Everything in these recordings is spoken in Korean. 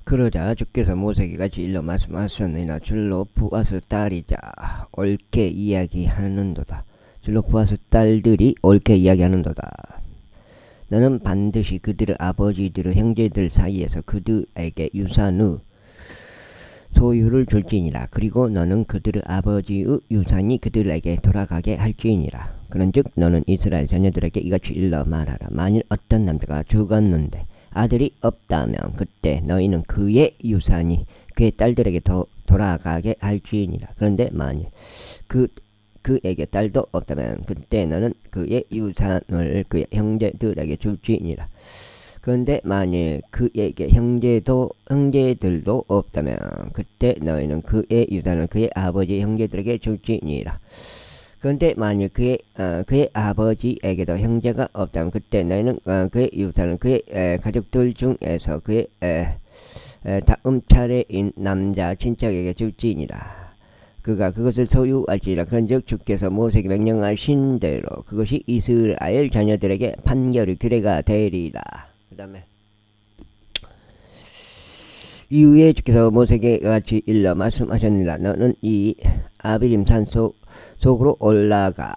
그러자 주께서 모세에게 같이 일러 말씀하셨느니라. 줄로 부하스 딸이자 옳게 이야기하는도다. 줄로 부하스 딸들이 옳게 이야기하는도다. 너는 반드시 그들의 아버지들의 형제들 사이에서 그들에게 유산의 소유를 줄지니라. 그리고 너는 그들의 아버지의 유산이 그들에게 돌아가게 할지니라. 그런즉 너는 이스라엘 자녀들에게 이같이 일러 말하라. 만일 어떤 남자가 죽었는데 아들이 없다면 그때 너희는 그의 유산이 그의 딸들에게 돌아가게 할지니라. 그런데 만일 그에게 딸도 없다면 그때 너는 그의 유산을 그의 형제들에게 줄지니라. 그런데 만일 그에게 형제들도 없다면 그때 너희는 그의 유산을 그의 아버지 형제들에게 줄지니라. 그런데 만일 그의 아버지에게도 형제가 없다면 그때 너희는 그의 유산을 그의 가족들 중에서 그의 다음 차례인 남자 친척에게 줄지니라. 그가 그것을 소유할지라. 그런즉 주께서 모세에게 명령하신 대로 그것이 이스라엘 자녀들에게 판결의 규례가 되리라. 그 다음에 이후에 주께서 모세에게 같이 일러 말씀하셨느니라. 너는 이 아비림 산 속으로 올라가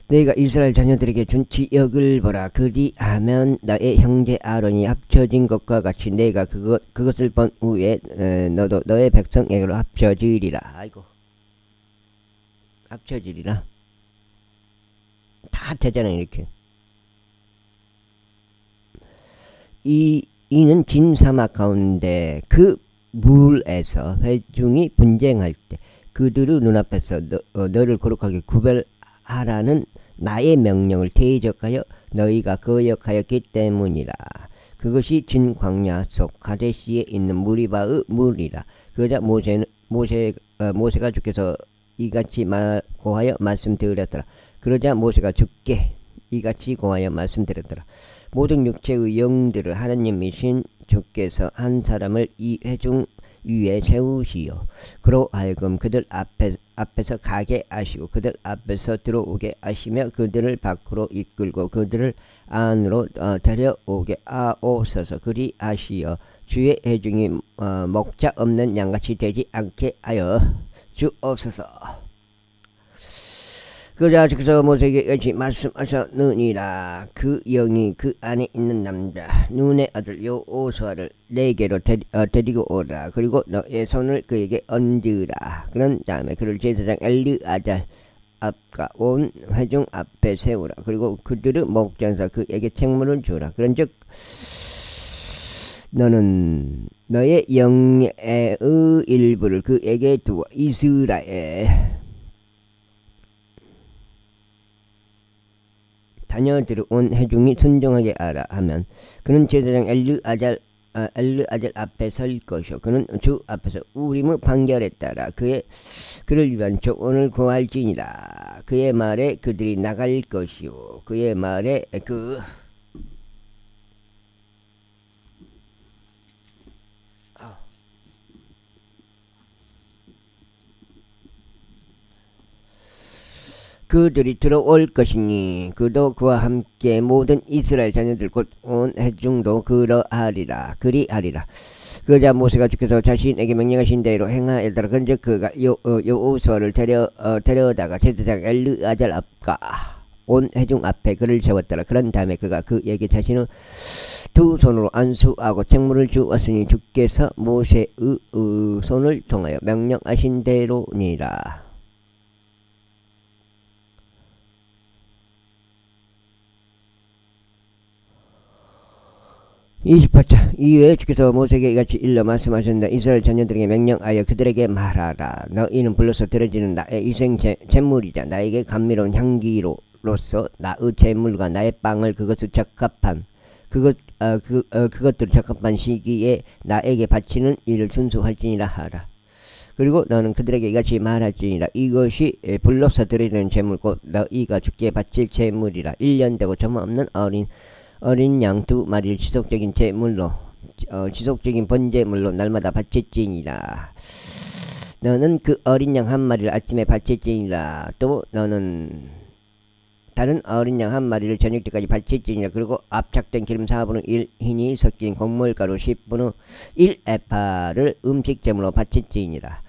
내가 이스라엘 자녀들에게 준 지역을 보라. 그리하면 너의 형제 아론이 합쳐진 것과 같이 내가 그것을 본 후에 너도 너의 백성에게로 합쳐지리라. 아이고, 합쳐지리라. 다 되잖아 이렇게. 이는 진 사막 가운데 그 물에서 회중이 분쟁할 때 그들의 눈앞에서 너를 거룩하게 구별하라는 나의 명령을 대적하여 너희가 거역하였기 때문이라. 그것이 진 광야 속 가데시에 있는 무리바의 물이라. 그러자 모세가 주께서 이같이 고하여 말씀드렸더라. 그러자 모세가 주께 이같이 고하여 말씀드렸더라. 모든 육체의 영들을 하나님이신 주께서 한 사람을 이 회중 위에 세우시어 그로 하여금 그들 앞에서 가게 하시고 그들 앞에서 들어오게 하시며 그들을 밖으로 이끌고 그들을 안으로 데려오게 하옵소서. 그리하시어 주의 회중이 목자 없는 양같이 되지 않게 하여 주옵소서. 그러자 주께서 모세에게 같이 말씀하셨느니라. 그 영이 그 안에 있는 남자 눈의 아들 여호수아를 내게로 데리고 오라. 그리고 너의 손을 그에게 얹으라. 그런 다음에 그를 제사장 엘르아잘 앞과 온 회중 앞에 세우라. 그리고 그들의 목전에서 그에게 책무를 주라. 그런즉 너는 너의 영의 일부를 그에게 두어 이스라엘 자녀들의 온 회중이 순종하게 하라 하면 그는 제사장 엘르아잘 앞에 설 것이요 그는 주 앞에서 우림의 판결에 따라 그를 위한 조언을 구할지니라. 그의 말에 그들이 나갈 것이요 그의 말에 그들이 들어올 것이니 그도 그와 함께 모든 이스라엘 자녀들 곧 온 회중도 그리하리라. 그러자 모세가 주께서 자신에게 명령하신 대로 행하였더라. 그런즉 그가 여호수아를 데려다가 제사장 엘르아잘 앞과 온 회중 앞에 그를 세웠더라. 그런 다음에 그가 그에게 자신의 두 손으로 안수하고 책무를 주었으니 주께서 모세의 손을 통하여 명령하신 대로니라. 28절 이후에 주께서 모세에게 이같이 일러 말씀하셨는데 이스라엘 자녀들에게 명령하여 그들에게 말하라. 너희는 불러서 드려지는 나의 희생 제물이자 나에게 감미로운 향기로서 나의 제물과 나의 빵을 그것들 적합한 시기에 나에게 바치는 일을 준수할지니라 하라. 그리고 너는 그들에게 이같이 말할지니라. 이것이 불러서 드리는 제물 곧 너희가 주께 바칠 제물이라. 1년 되고 점 없는 어린 양 2마리를 지속적인 제물로 지속적인 번제물로 날마다 바칠지니라. 너는 그 어린 양 1마리를 아침에 바칠지니라. 또 너는 다른 어린 양 한 마리를 저녁 때까지 받칠지니라. 그리고 압착된 기름 4분의 1 흰이 섞인 곡물가루 10분의 1 에파를 음식제물로 바칠지니라.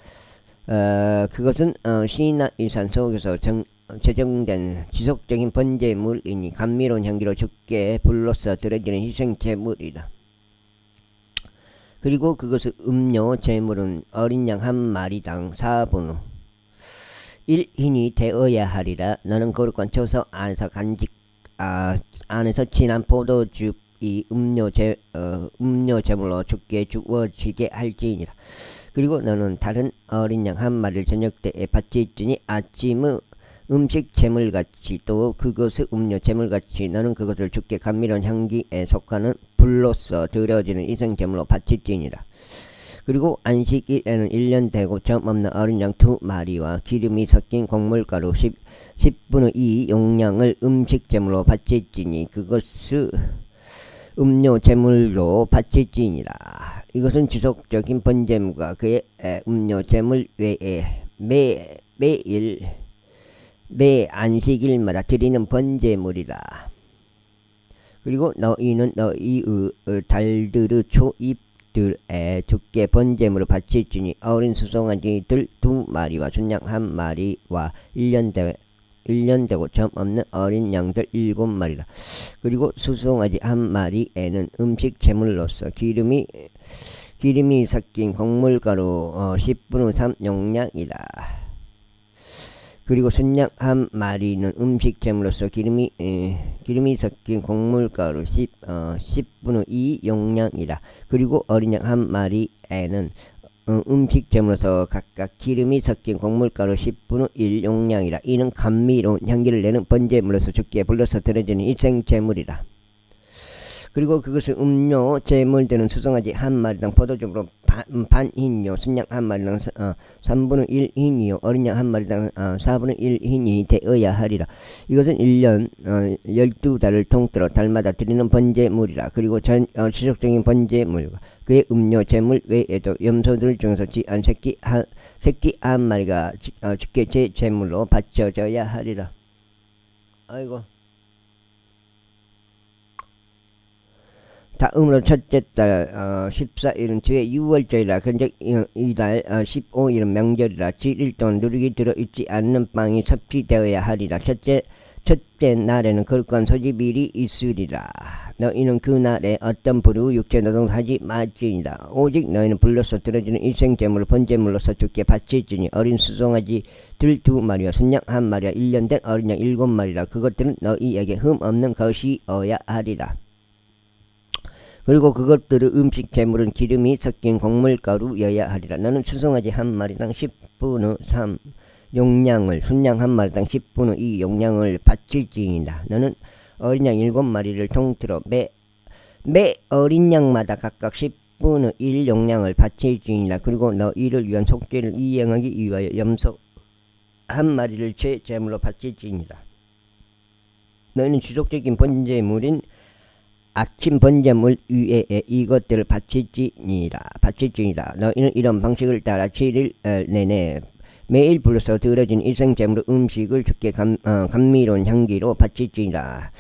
그것은 시나이산 속에서 제정된 지속적인 번제물이니 감미로운 향기로 주께 불로써 드려지는 희생제물이라. 그리고 그것의 음료 제물은 어린 양 한 마리당 4분의 1 흰이 되어야 하리라. 너는 거룩한 처소 안에서 안에서 진한 포도즙이 음료 제물로 주께 주어지게 할지니라. 그리고 너는 다른 어린 양 한 마리를 저녁 때에 바칠지니 아침의 음식 제물같이 또 그것의 음료 제물같이 너는 그것을 주께 감미로운 향기에 속하는 불로써 드려지는 희생 제물로 바칠지니라. 그리고 안식일에는 1년 되고 점 없는 어린 양 2마리와 기름이 섞인 곡물가루 10분의 2 용량을 음식 제물로 바칠지니 그것을 음료 제물로 바칠지니라. 이것은 지속적인 번제물과 그의 음료 제물 외에 매 안식일마다 드리는 번제물이라. 그리고 너희는 너희의 달들의 초입들에 주께 번제물을 바칠지니 어린 수송아지들 2마리와 순양 1마리와 1년 되고 점 없는 어린 양들 7마리라. 그리고 수송아지 1마리에는 음식 제물로서 기름이 섞인 곡물가루 10분의 3 용량이라. 그리고 순양 1마리는 음식 제물로서 기름이 섞인 곡물가루 10분의 2 용량이라. 그리고 어린 양 1마리에는 음식 제물로서 각각 기름이 섞인 곡물가루 10분의 1 용량이라. 이는 감미로운 향기를 내는 번제물로서 주께 불러서 드려지는 희생제물이라. 그리고 그것을 음료 제물되는 수송아지 1마리당 포도즙으로 반 흰요 순양 1마리당 3분의 1 흰이요 어린 양 1마리당 4분의 1 흰이 되어야 하리라. 이것은 1년 12달을 통틀어 달마다 드리는 번제물이라. 그리고 지속적인 번제물과 그의 음료 제물 외에도 염소들 중에서 지한 새끼 1마리가 주께 제 제물로 바쳐져야 하리라. 아이고. 다음으로 첫째 달 14일은 주의 6월절이라. 그런즉 이달 15일은 명절이라. 7일 동안 누룩이 들어있지 않는 빵이 섭취되어야 하리라. 첫째 날에는 거룩한 소집일이 있으리라. 너희는 그 날에 어떤 불의 육체 노동 하지 말지니라. 오직 너희는 불로서 드려지는 일생제물을 번제물로서 주께 바칠지니 어린 수송아지 들 2마리와 순양 1마리와 1년 된 어린 양 7마리라. 그것들은 너희에게 흠 없는 것이어야 하리라. 그리고 그것들의 음식 제물은 기름이 섞인 곡물가루여야 하리라. 너는 수송아지 1마리당 10분의 3 용량을 순양 1마리당 10분의 2 용량을 바칠지니라. 너는 어린 양 7마리를 통틀어 매 어린 양마다 각각 10분의 1 용량을 바칠지니라. 그리고 너희를 위한 속죄를 이행하기 위하여 염소 1마리를 제 제물로 바칠지니라. 너희는 지속적인 번제물인 아침 번제물 위에 이것들을 바칠지니라. 너희는 이런 방식을 따라 7일 내내 매일 불러서 드려진 일생제물의 음식을 주께 감미로운 향기로 바칠지니라.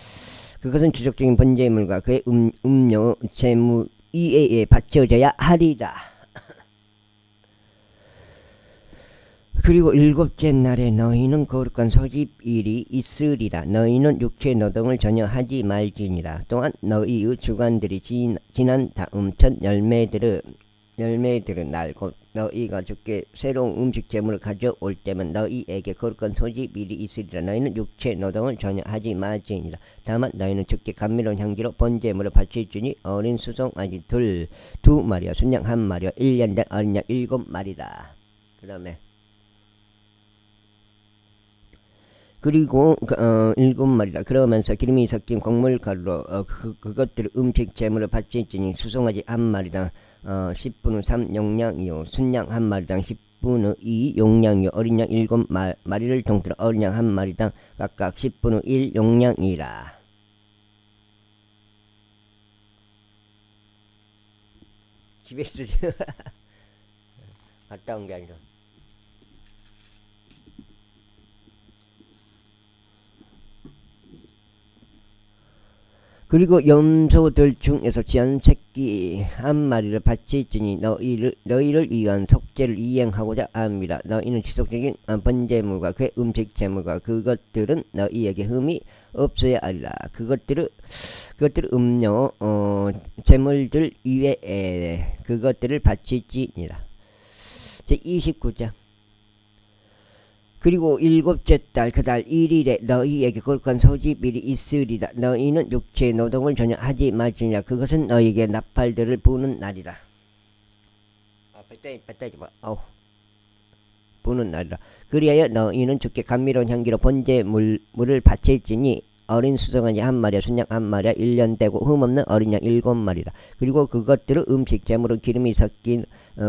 그것은 지속적인 번제물과 그의 음료 제물 위에 바쳐져야 하리라. 그리고 7째 날에 너희는 거룩한 소집일이 있으리라. 너희는 육체 노동을 전혀 하지 말지니라. 또한 너희의 주관들이 지난 다음 첫 열매들의 날 곧 너희가 주께 새로운 음식 제물을 가져올 때면 너희에게 거룩한 소집일이 있으리라. 너희는 육체 노동을 전혀 하지 말지니라. 다만 너희는 주께 감미로운 향기로 번제물을 바칠지니 어린 수송아지 2마리와 순양 1마리와 1년 된 어린 양 7마리다. 그 다음에 그리고 7마리라. 그러면서 기름이 섞인 곡물가루로 그것들을 음식 제물을 바칠지니 수송아지 1마리당 10분의 3 용량이요 순양 1마리당 10분의 2 용량이요 어린 양 7마리를 통틀어 어린 양 1마리당 각각 10분의 1 용량이라. 집에서 갔다 온 게 아니라 그리고 염소들 중에서 지한 새끼 한 마리를 바칠지니 너희를 위한 속죄를 이행하고자 합니다. 너희는 지속적인 번제물과 그의 음식 제물과 그것들은 너희에게 흠이 없어야 하리라. 그것들을 음료 제물들 이외에 그것들을 바칠지니라. 제29장. 그리고 일곱째 달 그 달 1일에 너희에게 거룩한 소집일이 있으리라. 너희는 육체의 노동을 전혀 하지 말지니라. 그것은 너희에게 나팔들을 부는 날이라. 부는 날이라. 그리하여 너희는 주께 감미로운 향기로 번제물을 바칠지니 어린 수송아지 한 마리와 순양 한 마리와 1년 되고 흠없는 어린 양 7마리라. 그리고 그것들을 음식 제물은 기름이 섞인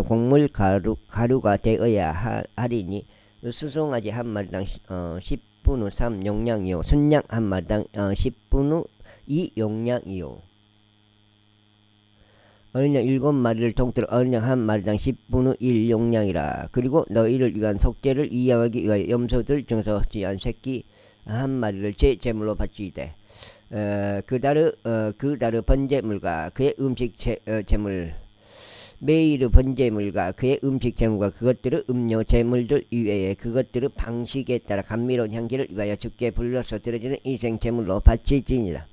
곡물 가루가 되어야 하리니 수송아지 한 마리당 10분의 3 용량이요 순양 한 마리당 10분의 2 용량이요 어린 양 7마리를 통틀어 어린 양 한 마리당 10분의 1 용량이라. 그리고 너희를 위한 속죄를 이행하기 위하여 염소들 중에서 지한 새끼 한 마리를 제 제물로 바치되 그 달의 번제물과 그의 음식 제물 매일의 번제물과 그의 음식 제물과 그것들의 음료 제물들 이외에 그것들의 방식에 따라 감미로운 향기를 위하여 주께 불러서 드려지는 이생 제물로 바칠지니라.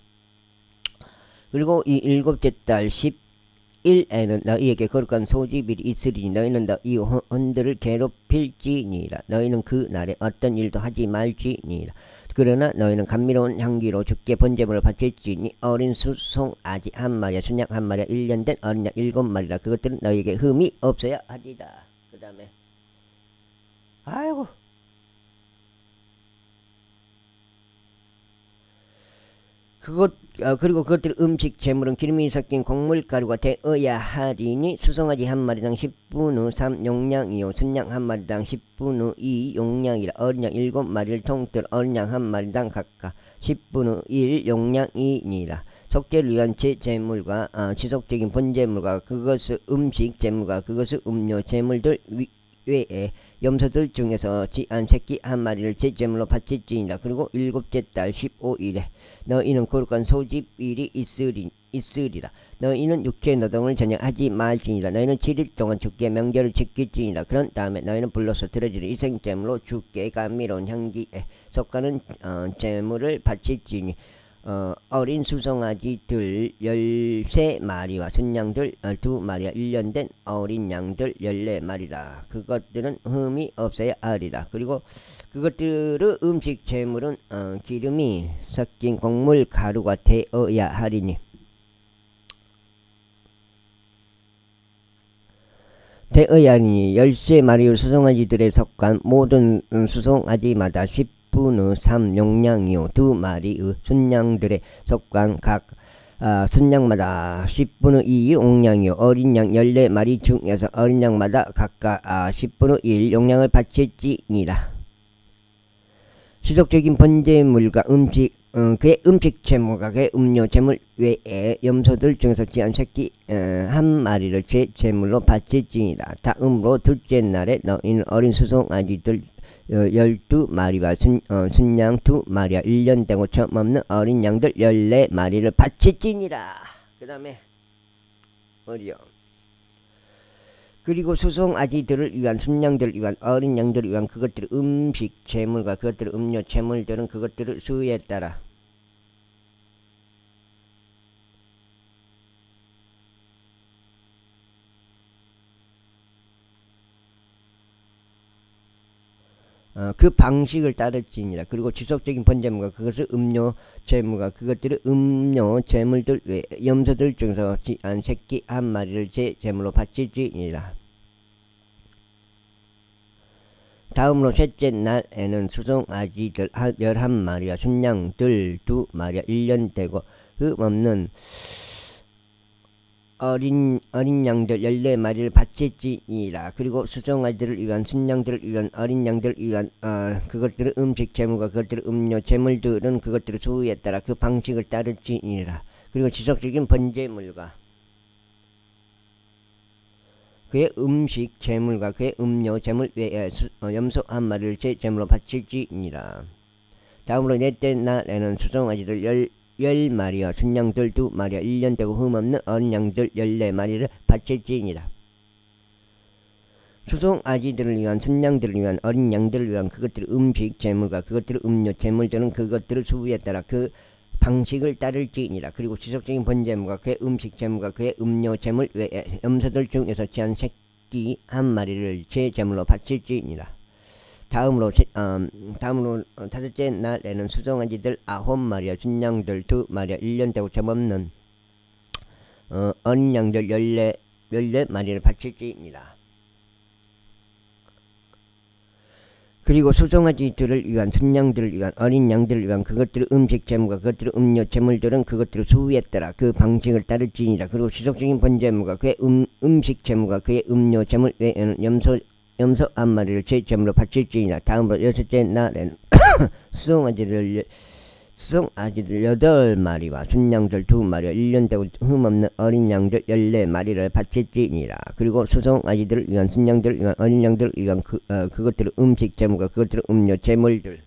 그리고 이 일곱째 달 10일에는 너희에게 거룩한 소집일이 있으리니 너희는 너희 혼들을 괴롭힐지니라. 너희는 그 날에 어떤 일도 하지 말지니라. 그러나 너희는 감미로운 향기로 주께 번제물을 바칠지니 어린 수송아지 한 마리와 순양 한 마리와 1년 된 어린 양 7마리라. 그것들은 너희에게 흠이 없어야 하리라. 그 다음에 아이고 그리고 그것들 음식 제물은 기름이 섞인 곡물가루가 되어야 하리니 수송아지 한 마리당 10분의 3 용량이요 순양 한 마리당 10분의 2 용량이라. 어린 양 7마리를 통틀어 어린 양 한 마리당 각각 10분의 1 용량이니라. 속죄를 위한 제물과 지속적인 번제물과 그것의 음식 제물과 그것의 음료 제물들 외에 염소들 중에서 지한 새끼 한 마리를 제 제물로 바칠지니라. 그리고 일곱째 달 15일에 너희는 거룩한 소집일이 있으리라. 너희는 육체의 노동을 전혀 하지 말지니라. 너희는 7일 동안 주께 명절을 지킬지니라. 그런 다음에 너희는 불러서 드려지는 이생제물로 주께 감미로운 향기에 속하는 제물을 바칠지니 어린 수송아지들 13마리와 순양들 12마리와 1년 된 어린 양들 14마리라. 그것들은 흠이 없어야 하리라. 그리고 그것들의 음식 제물은 기름이 섞인 곡물 가루가 되어야 하리니 되어야니 13마리의 수송아지들에 속한 모든 수송아지마다 10분의 3 용량이요 2마리의 순양들에 속한 각 순양마다 10분의 2 용량이요 어린 양 14마리 중에서 어린 양마다 각각 10분의 1 용량을 바칠지니라. 지속적인 번제물과 그의 음식 제물과 그의 음료 제물 외에 염소들 중에서 지한 새끼 한 마리를 제 제물로 바칠지니라. 다음으로 둘째 날에 너희는 어린 수송아지들 12마리와 순양 2마리와 1년 되고 처음 없는 어린 양들 14마리를 바칠지니라. 그 다음에 어디요? 그리고 수송아지들을 위한 순양들을 위한 어린 양들을 위한 그것들의 음식 제물과 그것들의 음료 제물들은 그것들의 수에 따라 그 방식을 따를지니라. 그리고 지속적인 번제물과 그것의 음료 제물과 그것들의 음료 제물들 외에 염소들 중에서 지한 새끼 한 마리를 제 제물로 바칠지니라. 다음으로 셋째 날에는 수송아지들 11마리와 순양들 2마리와 1년 되고 흠없는 어린 양들 14마리를 바칠지니라. 그리고 수송아지들을 위한 순양들을 위한 어린 양들을 위한 그것들의 음식 제물과 그것들의 음료 제물들은 그것들의 수에 따라 그 방식을 따를지니라. 그리고 지속적인 번제물과 그의 음식 제물과 그의 음료 제물 외에 염소 한 마리를 제 제물로 바칠지니라. 다음으로 넷째 날에는 수송아지들 10마리와 순양들 2마리와 1년 되고 흠없는 어린 양들 14마리를 바칠지니라. 수송 아지들을 위한 순양들을 위한 어린 양들을 위한 그것들의 음식 재물과 그것들의 음료 재물들은 그것들의 수에 따라 그 방식을 따를지니라. 그리고 지속적인 번제물과 그의 음식 재물과 그의 음료 재물 외에 염소들 중에서 제한 새끼 한 마리를 제 재물로 바칠지니라. 다음으로 다섯째 날에는 수송아지들 9마리와 순양들 2마리와 1년 되고 점없는 어린 양들 14마리를 바칠지니라. 그리고 수송아지들을 위한 순양들을 위한 어린 양들을 위한 그것들의 음식 재물과 그것들의 음료 재물들은 그것들의 수에 따라 그 방식을 따를지니라. 그리고 지속적인 번제물과 그의 음식 재물과 그의 음료 재물 외에는 염소 한 마리를 제 재물로 바칠지니라. 다음으로 여섯째 날에는 수송아지들 8마리와 순양들 2마리와 1년 되고 흠없는 어린 양들 14마리를 바칠지니라. 그리고 수송아지들을 위한 순양들을 위한 어린 양들을 위한 그것들의 음식 재물과 그것들의 음료 재물들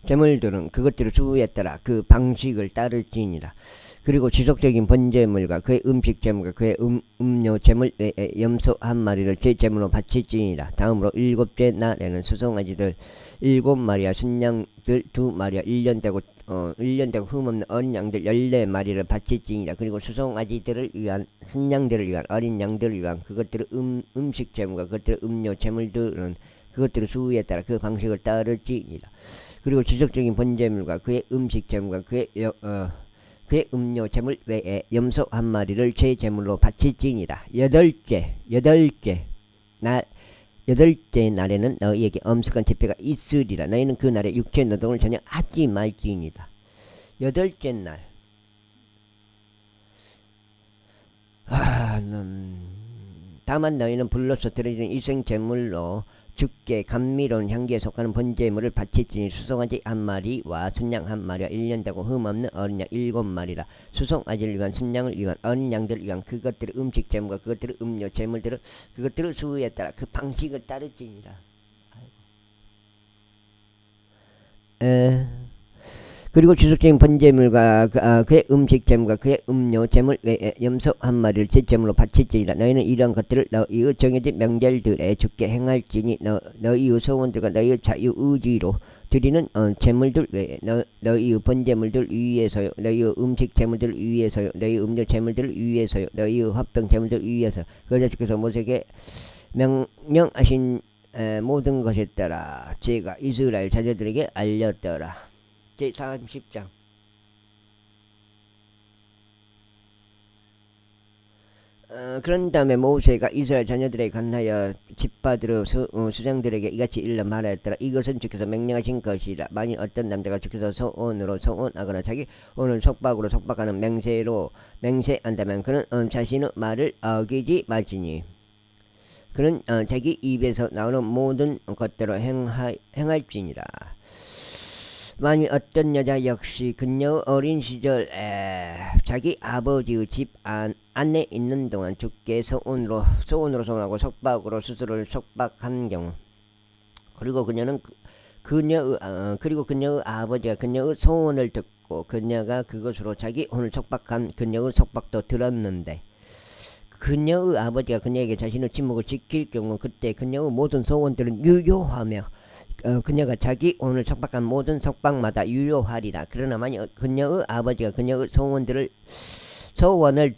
재물들은 그것들의 수에 따라 그 방식을 따를지니라. 그리고 지속적인 번제물과 그의 음식 재물과 그의 음료 재물 외에 염소 한 마리를 제 재물로 바칠지니라. 다음으로 일곱째 날에는 수송아지들 7마리와 순양들 2마리와 1년 되고 흠없는 어린 양들 14마리를 바칠지니라. 그리고 수송아지들을 위한 순양들을 위한 어린 양들을 위한 그것들의 음식 재물과 그것들의 음료 재물들은 그것들의 수에 따라 그 방식을 따를지니라. 그리고 지속적인 번제물과 그의 음식 재물과 그의 음료 재물 외에 염소 한 마리를 제 재물로 바칠지니라. 여덟째 날에는 너희에게 엄숙한 집회가 있으리라. 너희는 그 날에 육체 노동을 전혀 하지 말지니라. 여덟째 날 다만 너희는 불로서 드려지는 일생 제물로 주께 감미로운 향기에 속하는 번제물을 바칠지니 수송아지 한 마리와 순양 한 마리와 1년 되고 흠없는 어린 양 7마리라. 수송아지를 위한 순양을 위한 어린 양들을 위한 그것들의 음식 재물과 그것들의 음료 재물들은 그것들의 수에 따라 그 방식을 따를지니라. 그리고 지속적인 번제물과 그의 음식 재물과 그의 음료 재물 외에 염소 한 마리를 제 재물로 바칠지니라. 너희는 이러한 것들을 너희의 정해진 명절들에 주께 행할지니 너희의 소원들과 너희의 자유의지로 드리는 재물들 외에 너희의 번제물들 위에서요, 너희의 음식 재물들 위에서요, 너희의 음료 재물들 위에서요, 너희의 화병 재물들 위에서 그러자 주께서 모세에게 명령하신 모든 것에 따라 제가 이스라엘 자녀들에게 알렸더라. 제40장 그런 다음에 모세가 이스라엘 자녀들에게 관하여 집받으러 수장들에게 이같이 일러 말하였더라. 이것은 주께서 명령하신 것이라. 만일 어떤 남자가 주께서 소원으로 소원하거나 자기 오늘 속박으로 속박하는 맹세한다면 그는 자신의 말을 어기지 말지니 그는 자기 입에서 나오는 모든 것대로 행할지니라. 만일 어떤 여자 역시 그녀의 어린 시절에 자기 아버지의 집 안에 있는 동안 주께 소원으로 소원하고 속박으로 스스로를 속박한 경우, 그리고 그녀의 아버지가 그녀의 소원을 듣고 그녀가 그것으로 자기 혼을 속박한 그녀의 속박도 들었는데 그녀의 아버지가 그녀에게 자신의 침묵을 지킬 경우 그때 그녀의 모든 소원들은 유효하며 그녀가 자기 오늘 속박한 모든 속박마다 유효하리라. 그러나 만약 그녀의 아버지가 그녀의 소원을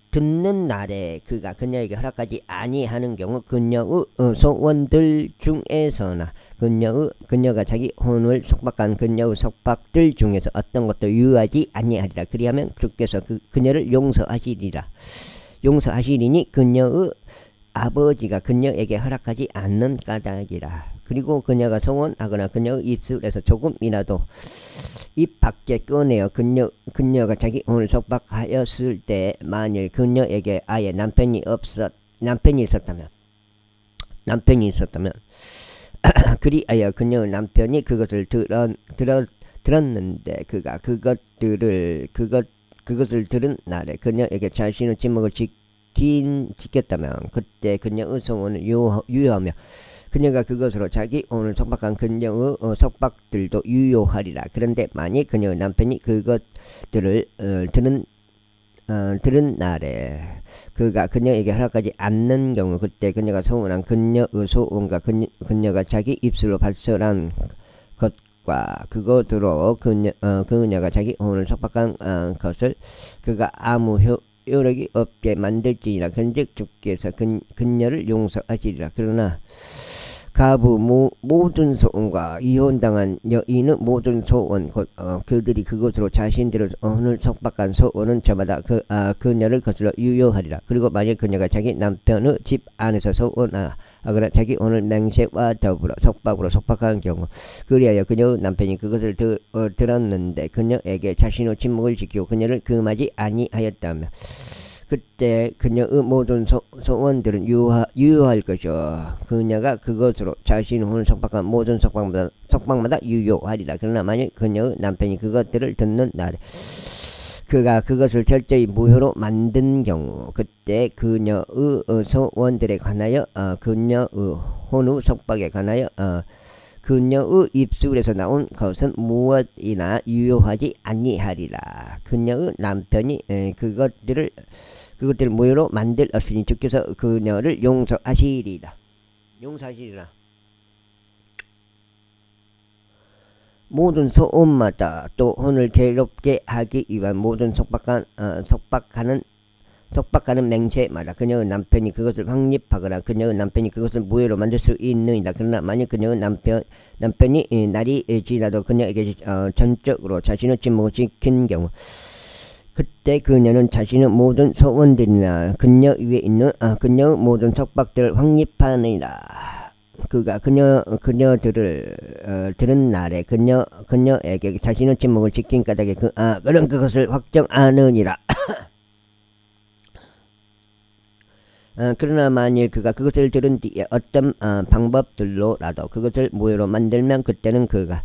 듣는 날에 그가 그녀에게 허락하지 아니하는 경우 그녀의 소원들 중에서나 그녀가 자기 혼을 속박한 그녀의 속박들 중에서 어떤 것도 유효하지 아니하리라. 그리하면 주께서 그녀를 용서하시리니 그녀의 아버지가 그녀에게 허락하지 않는 까닭이라. 그리고 그녀가 소원하거나 그녀의 입술에서 조금이라도 입 밖에 꺼내어 그녀가 자기 혼을 속박하였을 때 만일 그녀에게 아예 남편이 있었다면 그리하여 그녀의 남편이 그것을 들었는데 그가 그것을 들은 날에 그녀에게 자신의 침묵을 지켰다면 그때 그녀의 소원을 유효하며 그녀가 그것으로 자기 오늘 속박한 그녀의 속박들도 유효하리라. 그런데 만일 그녀의 남편이 그것들을 들은 날에 그가 그녀에게 허락하지 않는 경우 그때 그녀가 소원한 그녀의 소원과 그녀가 자기 입술로 발설한 것과 그것으로 그녀가 자기 오늘 속박한 것을 그가 아무 효력이 없게 만들지니라. 그런즉 주께서 그녀를 용서하시리라. 그러나 가부 모든 소원과 이혼당한 여인의 모든 소원 곧 그들이 그것으로 자신들을 오늘 속박한 소원은 저마다 그녀를 거슬러 유효하리라. 그리고 만약 그녀가 자기 남편의 집 안에서 소원하거나 자기 오늘 맹세와 더불어 속박으로 속박한 경우 그리하여 그녀의 남편이 그것을 들었는데 그녀에게 자신의 침묵을 지키고 그녀를 금하지 아니하였다면 그때 그녀의 모든 소원들은 유효할 것이요 그녀가 그것으로 자신의 오늘 속박한 모든 속박마다 유효하리라. 그러나 만일 그녀의 남편이 그것들을 듣는 날에 그가 그것을 철저히 무효로 만든 경우 그때 그녀의 소원들에 관하여 그녀의 혼후 속박에 관하여 그녀의 입술에서 나온 것은 무엇이나 유효하지 아니하리라. 그녀의 남편이 그것들을 무효로 만들었으니 주께서 그녀를 용서하시리라. 모든 소원마다 또 혼을 괴롭게 하기 위한 모든 속박하는 맹세마다 그녀의 남편이 그것을 확립하거나 그녀의 남편이 그것을 무효로 만들 수 있느니라. 그러나 만약 그녀의 남편이 날이 지나도 그녀에게 전적으로 자신의 침묵을 지킨 경우 그때 그녀는 자신의 모든 소원들이나 그녀 위에 있는 그녀의 모든 속박들을 확립하느니라. 그가 그녀들을 들은 날에 그녀에게 자신의 침묵을 지킨 까닭에 그는 그것을 확정하느니라. 그러나 만일 그가 그것을 들은 뒤에 어떤 방법들로라도 그것을 무효로 만들면 그때는 그가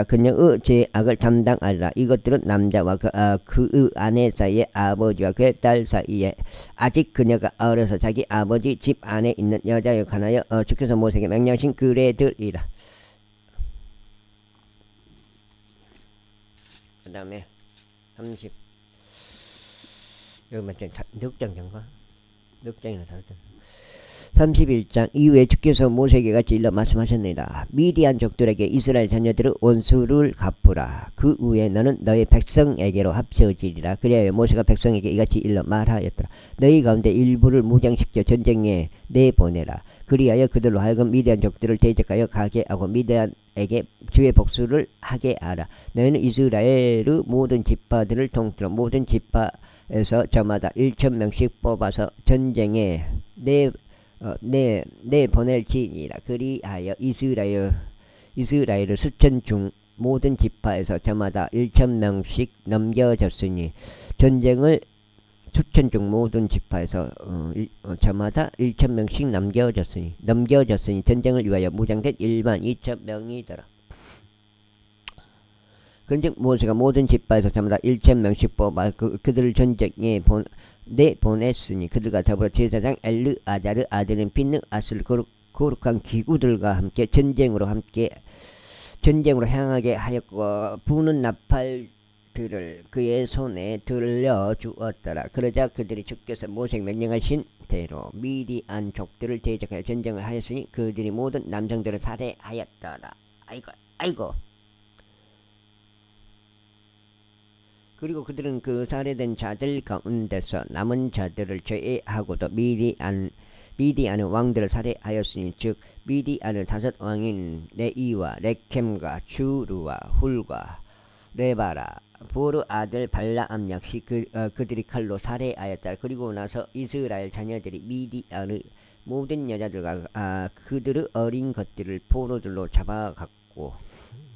그녀의 죄악을 담당하리라. 이것들은 남자와 그 아내 사이의 아버지와 그의 딸 사이에 아직 그녀가 어려서 자기 아버지 집 안에 있는 여자에 관하여 주께서 모세에게 명령하신 규례들이라. 그 다음에 30 여기 맞죠? 6장 정도 31장 이후에 주께서 모세에게 같이 일러 말씀하셨느니라. 미디안 족들에게 이스라엘 자녀들의 원수를 갚으라. 그 후에 너는 너희 백성에게로 합쳐지리라. 그리하여 모세가 백성에게 이같이 일러 말하였더라. 너희 가운데 일부를 무장시켜 전쟁에 내보내라. 그리하여 그들로 하여금 미디안 족들을 대적하여 가게 하고 미디안에게 주의 복수를 하게 하라. 너희는 이스라엘의 모든 지파들을 통틀어 모든 지파에서 저마다 1,000명씩 뽑아서 전쟁에 보낼지니라. 그리하여 이스라엘의 수천 중 모든 지파에서 저마다 1,000명씩 넘겨졌으니 전쟁을 수천 중 모든 지파에서 저마다 1,000명씩 넘겨졌으니 전쟁을 위하여 무장된 12,000명이더라. 그런즉 모세가 모든 지파에서 저마다 1,000명씩 뽑아 그들을 전쟁에 보냈으니 그들과 더불어 제사장 엘르아자르 아들인 핀느아스를 거룩한 기구들과 함께 전쟁으로 향하게 하였고 부는 나팔들을 그의 손에 들려 주었더라. 그러자 그들이 주께서 모세에게 명령하신 대로 미디안 족들을 대적하여 전쟁을 하였으니 그들이 모든 남성들을 살해하였더라. 아이고. 그리고 그들은 그 살해된 자들 가운데서 남은 자들을 제외하고도 미디안의 왕들을 살해하였으니 즉 미디안의 5 왕인 네이와 레켐과 주루와 훌과 레바라 보르 아들 발라암 역시 그들이 칼로 살해하였다. 그리고 나서 이스라엘 자녀들이 미디안의 모든 여자들과 그들의 어린 것들을 포로들로 잡아갔고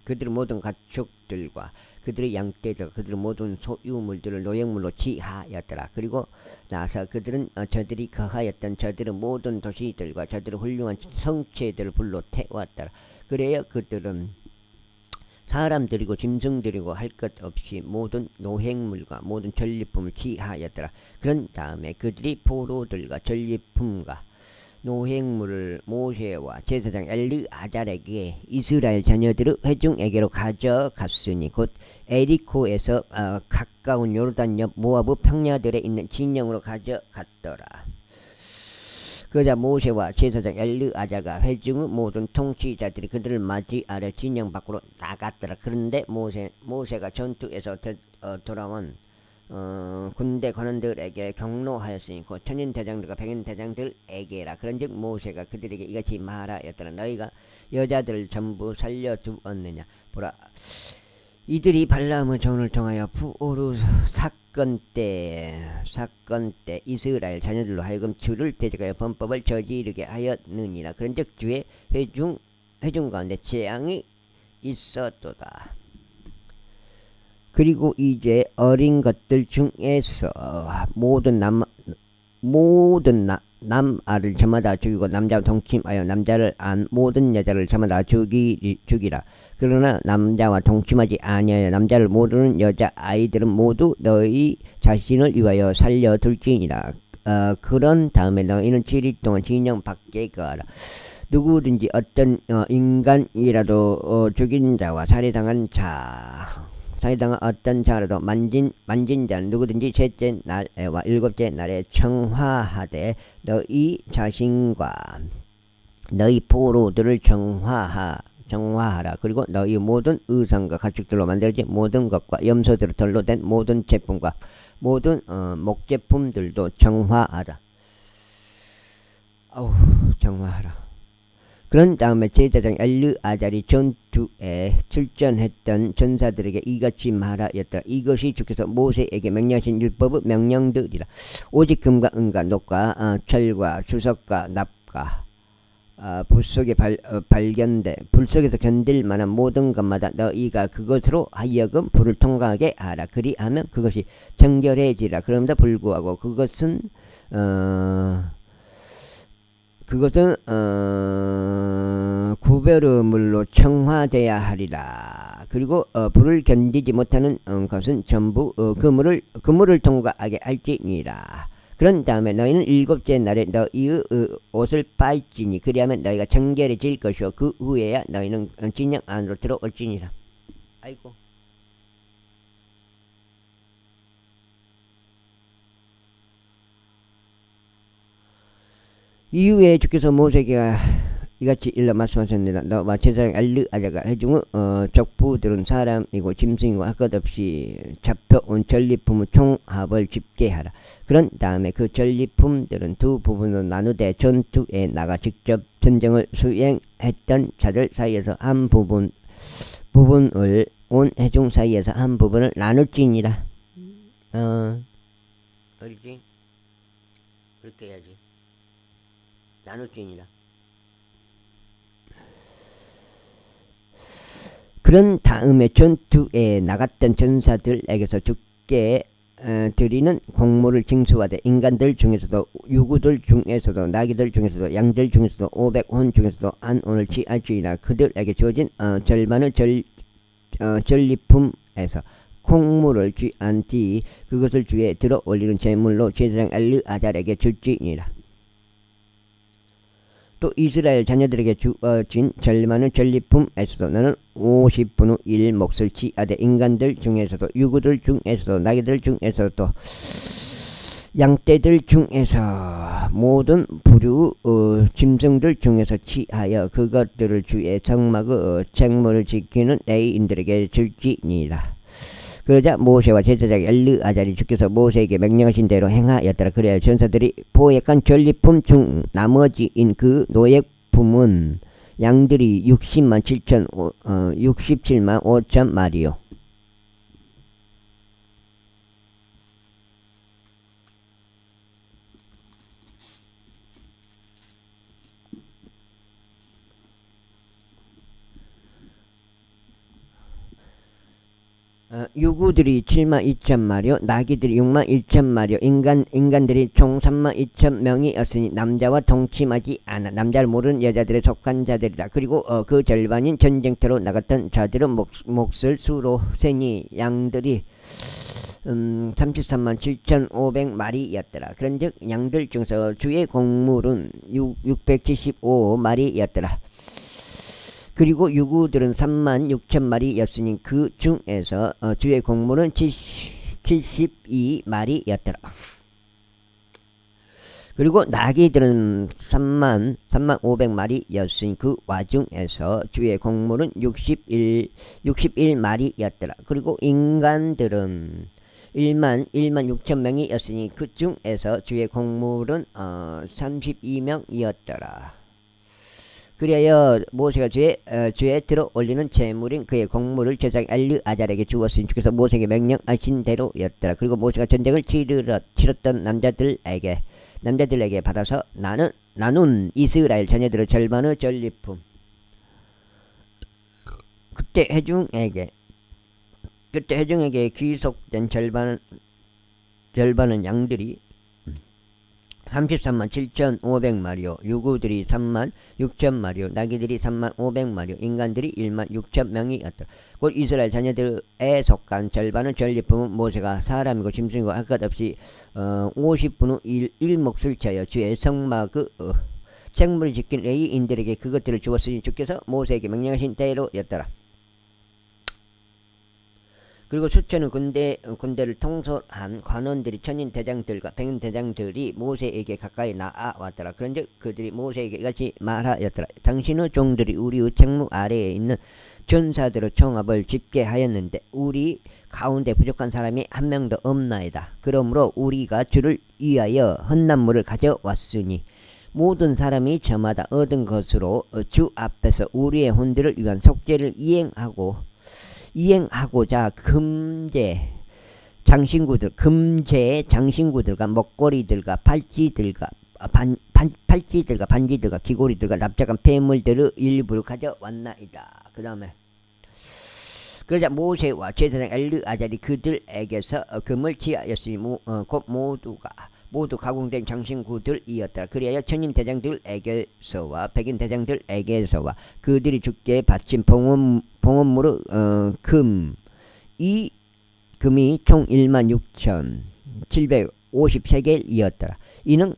그들의 모든 가축들과 그들의 양떼들과 그들의 모든 소유물들을 노획물로 취하였더라. 그리고 나서 그들은 저들이 거하였던 저들의 모든 도시들과 저들의 훌륭한 성체들을 불러 태웠더라. 그래야 그들은 사람들이고 짐승들이고 할 것 없이 모든 노획물과 모든 전리품을 취하였더라. 그런 다음에 그들이 포로들과 전리품과 노획물을 모세와 제사장 엘르아잘에게 이스라엘 자녀들의 회중에게로 가져갔으니 곧 에리코에서 가까운 요르단 옆 모아브 평야들에 있는 진영으로 가져갔더라. 그러자 모세와 제사장 엘르아잘과 회중의 모든 통치자들이 그들을 맞이하려 진영 밖으로 나갔더라. 그런데 모세가 전투에서 돌아온 군대 관원들에게 경로하였으니 곧 천인 대장들과 백인 대장들에게라. 그런즉 모세가 그들에게 이같이 말하였더라. 너희가 여자들을 전부 살려두었느냐. 보라, 이들이 발람의 종을 통하여 푸오르 사건 때 이스라엘 자녀들로 하여금 주를 대적하여 범법을 저지르게 하였느니라. 그런즉 주의 회중 가운데 재앙이 있었도다. 그리고 이제 어린 것들 중에서 모든 남아를 저마다 죽이고 남자와 동침하여 남자를 안 모든 여자를 저마다 죽이라. 그러나 남자와 동침하지 아니하여 남자를 모르는 여자 아이들은 모두 너희 자신을 위하여 살려둘지니라. 그런 다음에 너희는 7일 동안 진영 밖에 거하라. 누구든지 어떤 인간이라도 죽인 자와 살해당한 어떤 자라도 만진 자는 누구든지 셋째 날과 일곱째 날에 청화하되 너희 자신과 너희 포로들을 정화하라. 그리고 너희 모든 의상과 가축들로 만들어진 모든 것과 염소들로 덜로 된 모든 제품과 모든 목제품들도 정화하라. 정화하라. 그런 다음에 제사장 엘르아잘이 전투에 출전했던 전사들에게 이같이 말하였더라. 이것이 주께서 모세에게 명령하신 율법의 명령들이라. 오직 금과 은과 녹과 철과 주석과 납과 불 속에서 견딜 만한 모든 것마다 너희가 그것으로 하여금 불을 통과하게 하라. 그리하면 그것이 정결해지라. 그럼에도 불구하고 그것은 구별의 물로 청화돼야 하리라. 그리고 불을 견디지 못하는 것은 전부 그 물을 통과하게 할지니라. 그런 다음에 너희는 일곱째 날에 너희의 옷을 빨지니 그리하면 너희가 정결해질 것이요 그 후에야 너희는 진영 안으로 들어올지니라. 아이고. 이후에 주께서 모세에게 이같이 일러 말씀하셨느니라. 너와 제사장 엘르아잘과 회중의 족부들은 사람이고 짐승이고 할 것 없이 잡혀온 전리품의 총합을 집계하라. 그런 다음에 그 전리품들은 두 부분으로 나누되 전투에 나가 직접 전쟁을 수행했던 자들 사이에서 한 부분을 온 회중 사이에서 한 부분을 나눌지니라. 어디지? 그렇게 해야지. 나눌지니라. 그런 다음에 전투에 나갔던 전사들에게서 죽게 드리는 곡물을 징수하되 인간들 중에서도 유구들 중에서도 나귀들 중에서도 양들 중에서도 500혼 중에서도 한 혼을 취할지니라. 그들에게 주어진 절반의 전리품에서 콩물을 취한 뒤 그것을 주에 들어 올리는 제물로 제사장 엘르아잘에게 줄지니라. 또 이스라엘 자녀들에게 주어진 절반의 전리품에서도 너는 50분의 1 몫을 취하되 인간들 중에서도 유구들 중에서도 나귀들 중에서도 양떼들 중에서 모든 부류 짐승들 중에서 취하여 그것들을 주의 성막의 책무를 지키는 레위인들에게 줄지니라. 그러자 모세와 제사장 엘르아잘이 주께서 모세에게 명령하신 대로 행하였더라. 그래야 전사들이 포획한 전리품 중 나머지인 그 노획품은 양들이 67만 5천 마리요. 유구들이 7만 2천 마리요, 나귀들이 6만 1천 마리요, 인간들이 총 3만 2천 명이었으니 남자와 동침하지 않아 남자를 모르는 여자들에 속한 자들이라. 그리고 그 절반인 전쟁터로 나갔던 자들은 몫을 수로 세니 양들이 33만 7,500마리였더라. 그런즉 양들 중에서 주의 곡물은 675마리였더라. 그리고 유구들은 3만 6천 마리였으니 그 중에서 주의 곡물은 72마리였더라. 그리고 나귀들은 3만 500마리였으니 그 와중에서 주의 곡물은 61마리였더라. 그리고 인간들은 1만 6천 명이었으니 그 중에서 주의 곡물은 32명이었더라. 그리하여 모세가 주에 들어 올리는 제물인 그의 곡물을 제사장 엘르아잘에게 주었으니 주께서 모세에게 명령하신 대로였더라. 그리고 모세가 전쟁을 치렀던 남자들에게 받아서 나눈 이스라엘 자녀들의 절반의 전리품. 그때 회중에게 귀속된 절반은 양들이 33만 7,500마리요, 유구들이 3만 6천마리요, 나귀들이 3만 500마리요, 인간들이 1만 6천 명이었다. 곧 이스라엘 자녀들에 속한 절반은 전리품은 모세가 사람이고 짐승이고 할 것 없이 50분의 1몫을 쳐여 주의 성막 생물을 지킨 레위인들에게 그것들을 주었으니 주께서 모세에게 명령하신 대로였더라. 그리고 수천의 군대를 통솔한 관원들이 천인 대장들과 백인 대장들이 모세에게 가까이 나아왔더라. 그런즉 그들이 모세에게 이같이 말하였더라. 당신의 종들이 우리의 책무 아래에 있는 전사들의 총합을 집계하였는데 우리 가운데 부족한 사람이 한 명도 없나이다. 그러므로 우리가 주를 위하여 헌난물을 가져왔으니 모든 사람이 저마다 얻은 것으로 주 앞에서 우리의 혼들을 위한 속죄를 이행하고자 금제 장신구들과 먹거리들과 팔찌들과 반지들과 귀고리들과 납작한 폐물들의 일부를 가져왔나이다. 그 다음에 그러자 모세와 제사장 엘르아잘이 그들에게서 금을 취하였으니 곧 모두 가공된 장신구들이었더라. 그리하여 천인 대장들에게서와 백인 대장들에게서와 그들이 주께 바친 봉헌물의 금이 총 1만 6,750세겔이었더라. 이는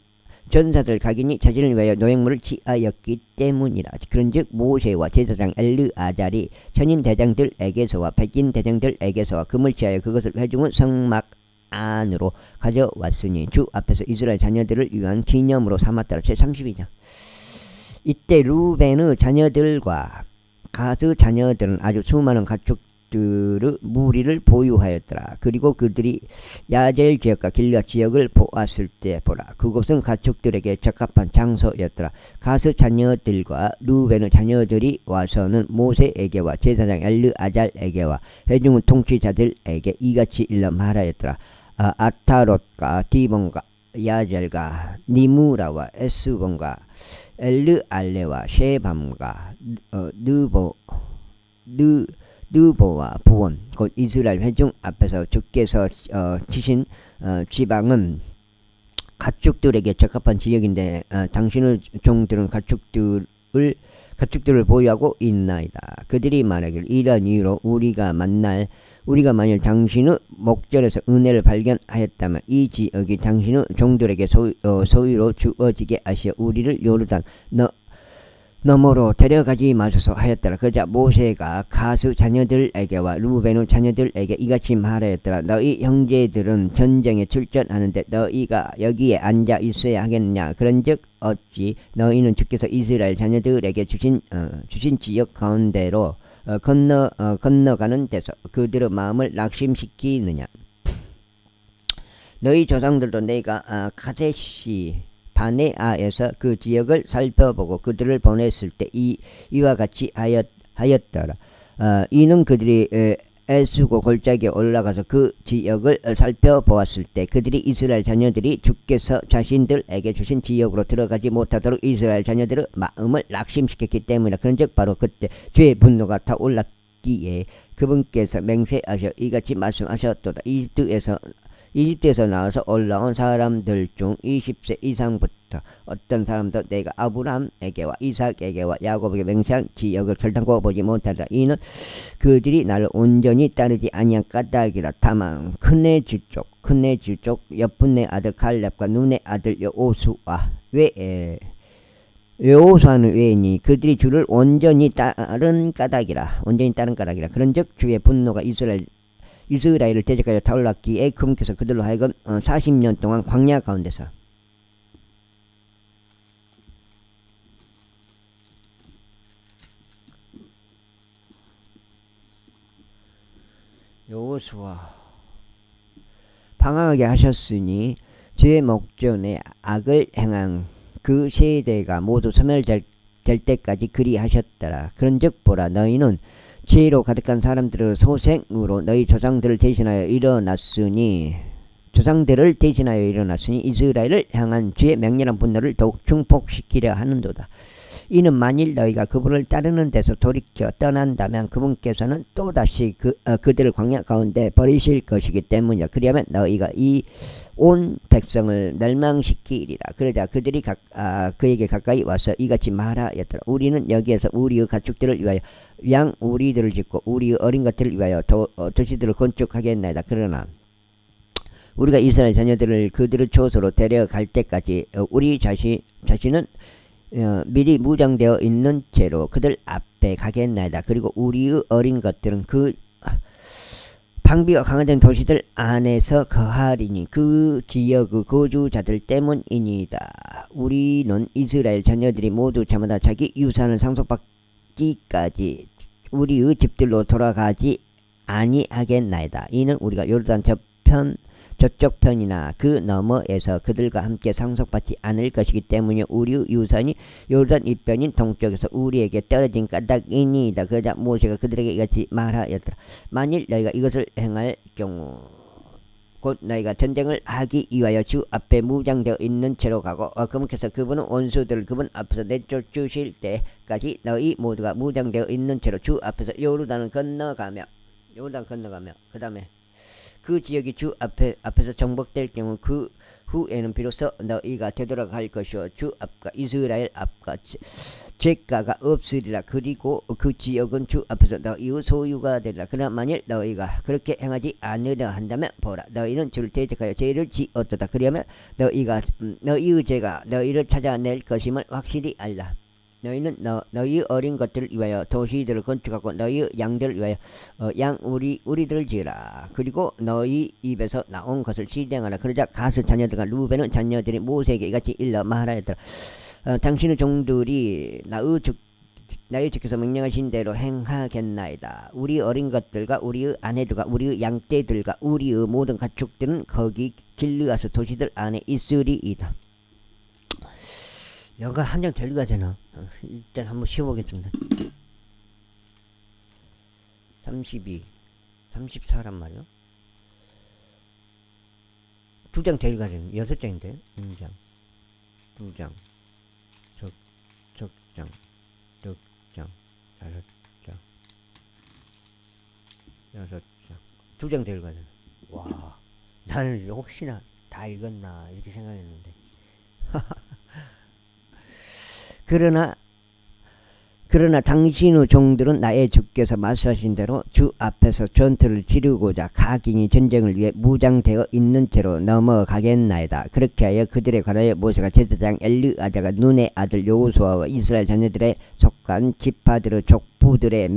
전사들 각인이 자신을 위하여 노획물을 취하였기 때문이라. 그런즉 모세와 제사장 엘르아잘이 천인 대장들에게서와 백인 대장들에게서와 금을 취하여 그것을 회중의 성막 안으로 가져왔으니 주 앞에서 이스라엘 자녀들을 위한 기념으로 삼았더라. 제32장. 이때 루벤의 자녀들과 가드 자녀들은 아주 수많은 가축들의 무리를 보유하였더라. 그리고 그들이 야젤 지역과 길앗 지역을 보았을 때 보라, 그곳은 가축들에게 적합한 장소였더라. 가드 자녀들과 루벤의 자녀들이 와서는 모세에게와 제사장 엘르아잘에게와 회중의 통치자들에게 이같이 일러 말하였더라. 아타롯과 디본과 야젤과 니무라와 에스본과 엘르알레와 셰밤과 느보와 부온 곧 이스라엘 회중 앞에서 주께서 치신 지방은 가축들에게 적합한 지역인데 당신의 종들은 가축들을 보유하고 있나이다. 그들이 말하기를 이런 이유로 우리가 만일 당신의 목전에서 은혜를 발견하였다면 이 지역이 당신의 종들에게 소유로 주어지게 하시어 우리를 요르단 너머로 데려가지 마소서 하였더라. 그러자 모세가 가스 자녀들에게와 루벤의 자녀들에게 이같이 말하였더라. 너희 형제들은 전쟁에 출전하는데 너희가 여기에 앉아 있어야 하겠느냐. 그런즉 어찌 너희는 주께서 이스라엘 자녀들에게 주신 지역 가운데로 건너가는 데서 그들의 마음을 낙심시키느냐. 너희 조상들도 내가 카데시 바네아에서 그 지역을 살펴보고 그들을 보냈을 때 이와 같이 하였더라. 이는 그들이 에스고 골짜기에 올라가서 그 지역을 살펴보았을 때 그들이 이스라엘 자녀들이 주께서 자신들에게 주신 지역으로 들어가지 못하도록 이스라엘 자녀들의 마음을 낙심시켰기 때문이라. 그런즉 바로 그때 주의 분노가 타올랐더라. 있기에 그분께서 맹세하셔 이같이 말씀하셨도다. 이집트에서 나와서 올라온 사람들 중 20세 이상부터 어떤 사람도 내가 아브람에게와 이삭에게와 야곱에게 맹세한 지역을 결단코 보지 못하리라. 이는 그들이 나를 온전히 따르지 아니한 까닭이라. 다만 큰네 지쪽 여푼네 아들 갈렙과 눈의 아들 여호수아 여호수아는 왜니 그들이 주를 온전히 따른 까닭이라. 그런즉 주의 분노가 이스라엘을 대적하여 타올랐기에 그분께서 그들로 하여금 40년 동안 광야 가운데서 여호수아 방황하게 하셨으니 주의 목전에 악을 행한 그 세대가 모두 소멸될 때까지 그리하셨더라. 그런즉 보라, 너희는 지혜로 가득한 사람들의 소생으로 너희 조상들을 대신하여 일어났으니 이스라엘을 향한 주의 맹렬한 분노를 더욱 증폭시키려 하는도다. 이는 만일 너희가 그분을 따르는 데서 돌이켜 떠난다면 그분께서는 또다시 그들을 광야 가운데 버리실 것이기 때문이야. 그리하면 너희가 이 온 백성을 멸망시키리라. 그러자 그들이 그에게 가까이 와서 이같이 말하였더라. 우리는 여기에서 우리의 가축들을 위하여 양 우리들을 짓고 우리의 어린 것들을 위하여 도시들을 건축하겠나이다. 그러나 우리가 이스라엘 자녀들을 그들의 초소로 데려갈 때까지 우리 자신은 미리 무장되어 있는 채로 그들 앞에 가겠나이다. 그리고 우리의 어린 것들은 그 방비가 강화된 도시들 안에서 거하리니 그 지역의 거주자들 때문이니이다. 우리는 이스라엘 자녀들이 모두 저마다 자기 유산을 상속받기까지 우리의 집들로 돌아가지 아니하겠나이다. 이는 우리가 요르단 저쪽 편이나 그 너머에서 그들과 함께 상속받지 않을 것이기 때문에 우리의 유산이 요르단 이편인 동쪽에서 우리에게 떨어진 까닭이니이다. 그러자 모세가 그들에게 이같이 말하였더라. 만일 너희가 이것을 행할 경우 곧 너희가 전쟁을 하기 위하여 주 앞에 무장되어 있는 채로 가고 그분께서 그분은 원수들을 그분 앞에서 내쫓으실 때까지 너희 모두가 무장되어 있는 채로 주 앞에서 요르단을 건너가며 그 다음에 그 지역이 주 앞에서 정복될 경우 그 후에는 비로소 너희가 되돌아갈 것이요 주 앞과 이스라엘 앞과 죄가가 없으리라. 그리고 그 지역은 주 앞에서 너희의 소유가 되리라. 그러나 만일 너희가 그렇게 행하지 않으려 한다면 보라, 너희는 주를 대적하여 죄를 지었도다. 그러면 너희의 죄가 너희를 찾아낼 것임을 확실히 알라. 너희는 너희 어린 것들을 위하여 도시들을 건축하고 너희 양들을 위하여 우리들을 지으라. 그리고 너희 입에서 나온 것을 실행하라. 그러자 가스 자녀들과 루벤의 자녀들이 모세에게 이같이 일러 말하였더라. 당신의 종들이 나의 주께서 명령하신 대로 행하겠나이다. 우리 어린 것들과 우리의 아내들과 우리의 양떼들과 우리의 모든 가축들은 거기 길르아스 도시들 안에 있으리이다. 여가 한 장 더 읽어야 되나? 일단 한번 쉬어보겠습니다. 34란 말이요. 2장 더 읽어야 되나? 6장인데 1장 2장 적장 6장 5장 6장 2장 더 읽어야 되나? 와, 나는 혹시나 다 읽었나 이렇게 생각했는데 그러나 당신의 종들은 나의 주께서 말씀하신 대로 주 앞에서 전투를 치르고자 각인이 전쟁을 위해 무장되어 있는 채로 넘어가겠나이다. 그렇게 하여 그들에 관하여 모세가 제사장 엘르아자가 눈의 아들 여호수아와 이스라엘 자녀들에 속한 지파들의 족부들에게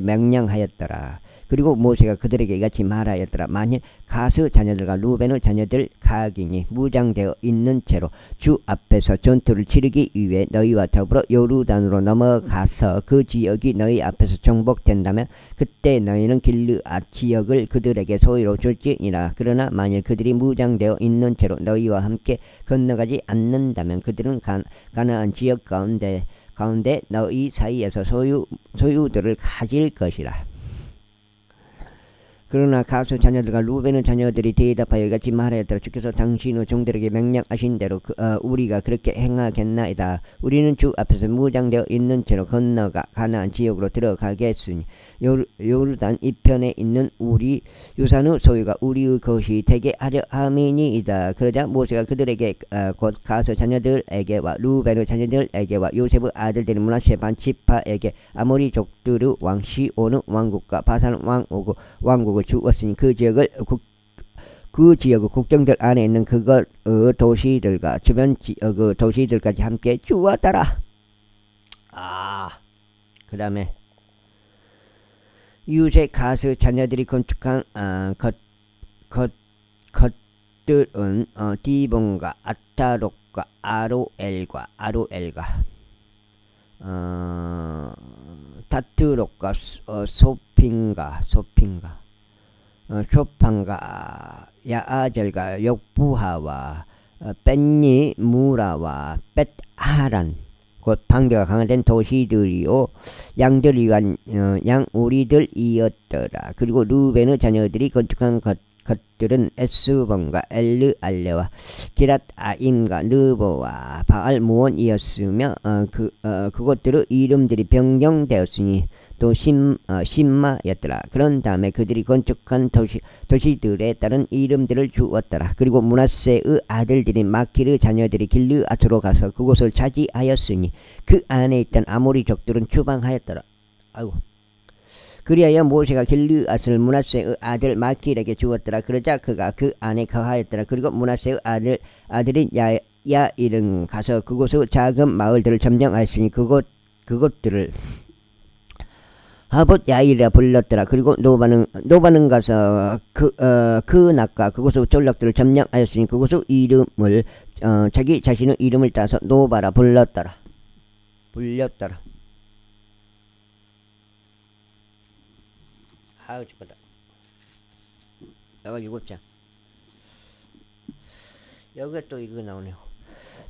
명령하였더라. 그리고 모세가 그들에게 이같이 말하였더라. 만일 가스 자녀들과 루벤의 자녀들 각인이 무장되어 있는 채로 주 앞에서 전투를 치르기 위해 너희와 더불어 요르단으로 넘어가서 그 지역이 너희 앞에서 정복된다면 그때 너희는 길르앗 지역을 그들에게 소유로 줄지니라. 그러나 만일 그들이 무장되어 있는 채로 너희와 함께 건너가지 않는다면 그들은 가나안 지역 가운데 너희 사이에서 소유들을 가질 것이라. 그러나 가수 자녀들과 루벤의 자녀들이 대답하여 이같이 말하였더라. 주께서 당신의 종들에게 명령하신 대로 우리가 그렇게 행하겠나이다. 우리는 주 앞에서 무장되어 있는 채로 건너가 가나안 지역으로 들어가겠으니 요르단 이편에 있는 우리 유산의 소유가 우리의 것이 되게 하려 함이니이다. 그러자 모세가 그들에게 곧 가수 자녀들에게와 루벤의 자녀들에게와 요셉의 아들들인 므낫세 반 지파에게 아모리 족들의 왕 시온의 왕국과 바산 왕국을 주었으니 그 지역의 국정들 안에 있는 그것 도시들과 주변 지역의 도시들까지 함께 주었더라. 그 다음에 유세 가스 자녀들이 건축한 것들은 디본과 아타록과 아로엘과 타트록과 소판과 야아젤과 욕부하와 벤니 무라와 벳하란 곧 방대가 강화된 도시들이요 양들 위한 양우리들이었더라. 그리고 루벤의 자녀들이 건축한 것들은 에스본과 엘르알레와 기랏아임과 르보와 바알모온이었으며 그것들의 이름들이 변경되었으니 또 심마였더라. 그런 다음에 그들이 건축한 도시들에 따른 이름들을 주었더라. 그리고 므낫세의 아들들인 마키르 자녀들이 길르앗으로 가서 그곳을 차지하였으니 그 안에 있던 아모리족들은 추방하였더라. 그리하여 모세가 길르앗을 므낫세의 아들 마킬에게 주었더라. 그러자 그가 그 안에 거하였더라. 그리고 므낫세의 아들인 야일은 가서 그곳의 작은 마을들을 점령하였으니 그것들을 하봇 야일이라 불렀더라. 그리고 노바는 가서 그 낙과 그곳의 졸락들을 점령하였으니 그곳의 이름을 자기 자신의 이름을 따서 노바라 불렸더라. 죽었다. 여기 7장. 여기가 또 이거 나오네요.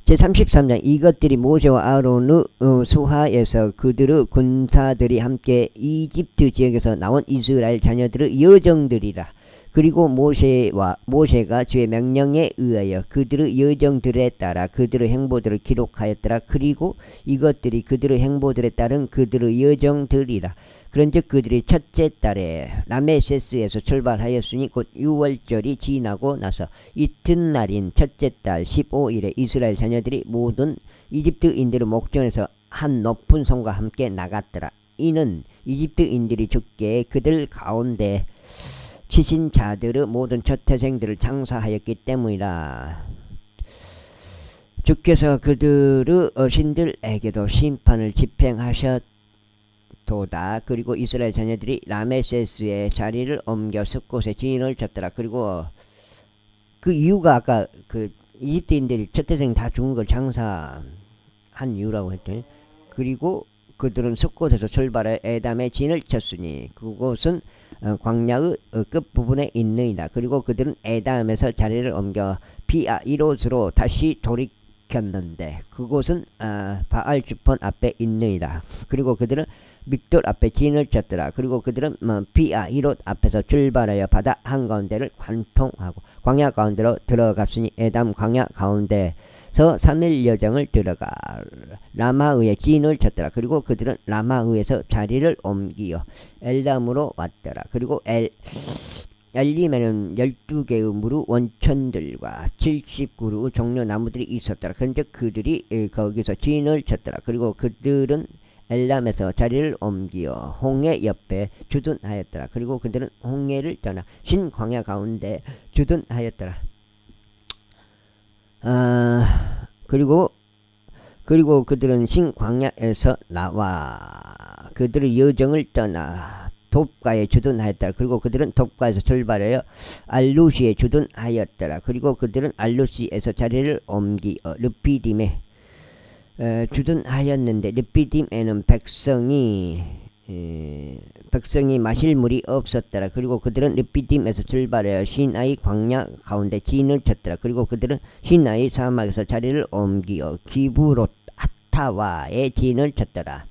제33장. 이것들이 모세와 아론의 수하에서 그들의 군사들이 함께 이집트 지역에서 나온 이스라엘 자녀들의 여정들이라. 그리고 모세가 주의 명령에 의하여 그들의 여정들에 따라 그들의 행보들을 기록하였더라. 그리고 이것들이 그들의 행보들에 따른 그들의 여정들이라. 그런즉 그들이 첫째 달에 라메세스에서 출발하였으니 곧 6월절이 지나고 나서 이튿날인 첫째 달 15일에 이스라엘 자녀들이 모든 이집트인들의 목전에서 한 높은 성과 함께 나갔더라. 이는 이집트인들이 주께 그들 가운데 치신 자들의 모든 첫 태생들을 장사하였기 때문이라. 주께서 그들의 어신들에게도 심판을 집행하셨도다. 그리고 이스라엘 자녀들이 라메세스의 자리를 옮겨 숲곳에 진을 쳤더라. 그리고 그 이유가 아까 그 이집트인들이 첫 태생 다 죽은 걸 장사한 이유라고 했더니, 그리고 그들은 숲곳에서 출발해 에담에 진을 쳤으니 그곳은 광야의 끝부분에 있느니라. 그리고 그들은 에담에서 자리를 옮겨 비아이롯으로 다시 돌이켰는데 그곳은 바알주폰 앞에 있느니라. 그리고 그들은 믹돌 앞에 진을 쳤더라. 그리고 그들은 비아이롯 앞에서 출발하여 바다 한가운데를 관통하고 광야 가운데로 들어갔으니 에담 광야 가운데서 3일 여정을 들어가 라마의에 진을 쳤더라. 그리고 그들은 라마의에서 자리를 옮기어 엘람으로 왔더라. 그리고 엘림에는 12개의 무르 원천들과 70그루의 종려 나무들이 있었더라. 그런데 그들이 거기서 진을 쳤더라. 그리고 그들은 엘람에서 자리를 옮기어 홍해 옆에 주둔하였더라. 그리고 그들은 홍해를 떠나 신광야 가운데 주둔하였더라. 그리고 그들은 신광야에서 나와 그들의 여정을 떠나 돕가에 주둔하였더라. 그리고 그들은 돕가에서 출발하여 알루시에 주둔하였더라. 그리고 그들은 알루시에서 자리를 옮기어 르피딤에 주둔하였는데 르피딤에는 백성이 마실 물이 없었더라. 그리고 그들은 르피딤에서 출발하여 시나이 광야 가운데 진을 쳤더라. 그리고 그들은 시나이 사막에서 자리를 옮기어 기브롯 하타와에 진을 쳤더라.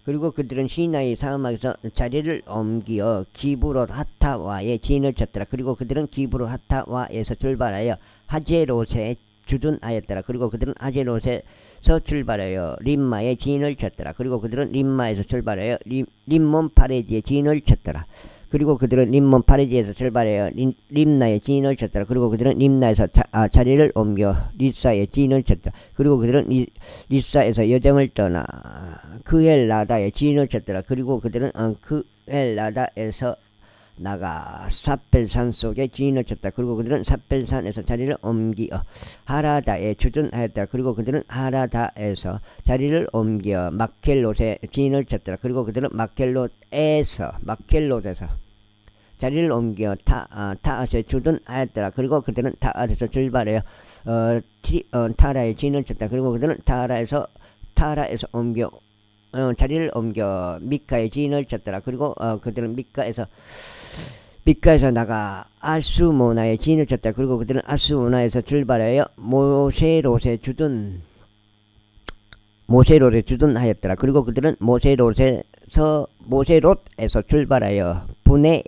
그리고 그들은 시나이 사막에서 자리를 옮겨 기브롯 하타와에 진을 쳤더라. 그리고 그들은 기브롯 하타와에서 출발하여 하제롯에 주둔하였더라. 그리고 그들은 하제롯에서 출발하여 림마에 진을 쳤더라. 그리고 그들은 림마에서 출발하여 림몬 파레지에 진을 쳤더라. 그리고 그들은 림몬 파레지에서 출발하여 림나에 진을 쳤더라. 그리고 그들은 림나에서 자리를 옮겨 리사에 진을 쳤더라. 그리고 그들은 리사에서 여정을 떠나 그엘라다에 진을 쳤더라. 그리고 그들은 그엘라다에서 나가 삿벨산 속에 진을 쳤다. 그리고 그들은 삿벨산에서 자리를 옮겨 하라다에 주둔하였다. 그리고 그들은 하라다에서 자리를 옮겨 마켈롯에 진을 쳤더라. 그리고 그들은 마켈롯에서 자리를 옮겨 타앗에 주둔하였더라. 그리고 그들은 타앗에서 출발하여 타라에 진을 쳤다. 그리고 그들은 타라에서 옮겨 자리를 옮겨 미카에 진을 쳤더라. 그리고 그들은 미카에서 나가 아스모나에 진을 쳤다. 그리고 그들은 아스모나에서 출발하여 모세롯에 주둔하였더라. 그리고 그들은 모세롯에서 출발하여 분에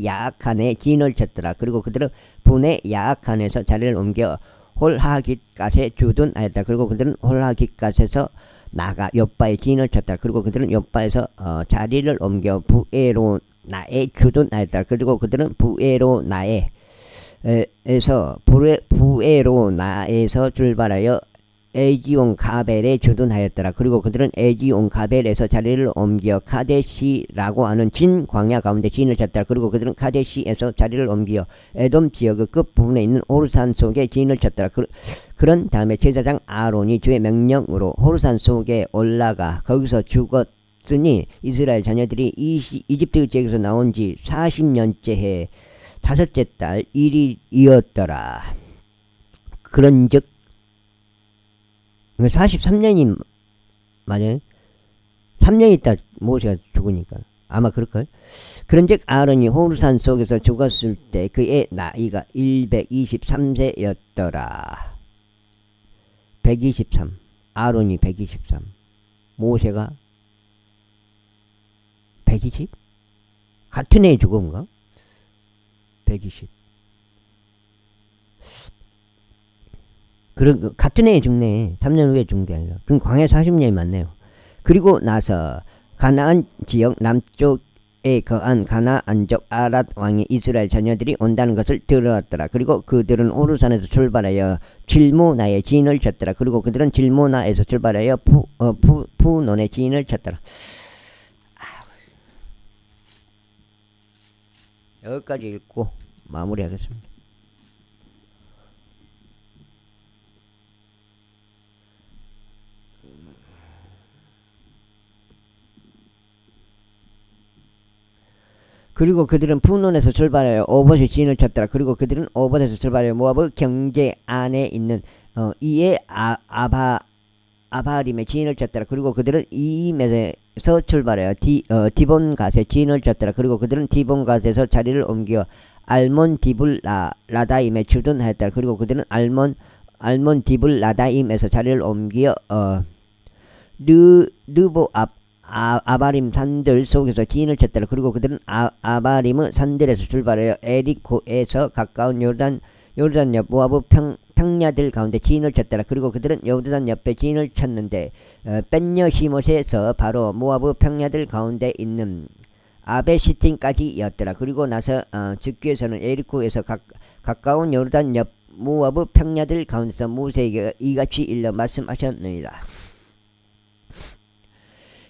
야악한에 진을 쳤더라. 그리고 그들은 분에 야악한에서 자리를 옮겨 홀하깃갓에 주둔하였다. 그리고 그들은 홀하깃갓에서 나가 요바에 진을 쳤다. 그리고 그들은 요바에서 자리를 옮겨 부에로나에 주둔하였다. 그리고 그들은 부에로나에서 출발하여 에지온 가벨에 주둔하였더라. 그리고 그들은 에지온 가벨에서 자리를 옮겨 카데시라고 하는 진 광야 가운데 진을 쳤다. 그리고 그들은 카데시에서 자리를 옮겨 에돔 지역의 끝부분에 있는 호르산 속에 진을 쳤더라. 그런 다음에 제사장 아론이 주의 명령으로 호르산 속에 올라가 거기서 죽었으니 이스라엘 자녀들이 이집트 지역에서 나온 지 40년째 해 5째 달 1일이었더라. 그런즉 43년이 맞아요. 3년 있다 모세가 죽으니까 아마 그럴걸. 그런즉 아론이 호르산 속에서 죽었을 때 그의 나이가 123세였더라. 123. 아론이 123. 모세가 120? 같은 해에 죽은가? 120. 같은 해에 죽네. 3년 후에 죽은 게 아니라. 그럼 광야 40년이 맞네요. 그리고 나서 가나안 지역 남쪽에 거한 가나안족 아랏 왕의 이스라엘 자녀들이 온다는 것을 들었더라. 그리고 그들은 호르산에서 출발하여 질모나에 진을 쳤더라. 그리고 그들은 질모나에서 출발하여 푸논에 진을 쳤더라. 여기까지 읽고 마무리하겠습니다. 그리고 그들은 푸논에서 출발하여 오봇에 진을 쳤더라. 그리고 그들은 오봇에서 출발하여 모압의 경제 안에 있는 이에 아바림에 진을 쳤더라. 그리고 그들은 이임에서 출발하여 디본갓에 진을 쳤더라. 그리고 그들은 디본갓에서 자리를 옮겨 알몬 디블라다임에 주둔하였더라. 그리고 그들은 알몬 디블라다임에서 자리를 옮겨 느보 아바림 산들 속에서 진을 쳤더라. 그리고 그들은 아바림의 산들에서 출발하여 에리코에서 가까운 요르단 옆 모압의 평야들 가운데 진을 쳤더라. 그리고 그들은 요르단 옆에 진을 쳤는데 벤여시못에서 바로 모압의 평야들 가운데 있는 아베시틴까지였더라. 그리고 나서 즉위에서는 에리코에서 가까운 요르단 옆 모압의 평야들 가운데서 모세에게 이같이 일러 말씀하셨느니라.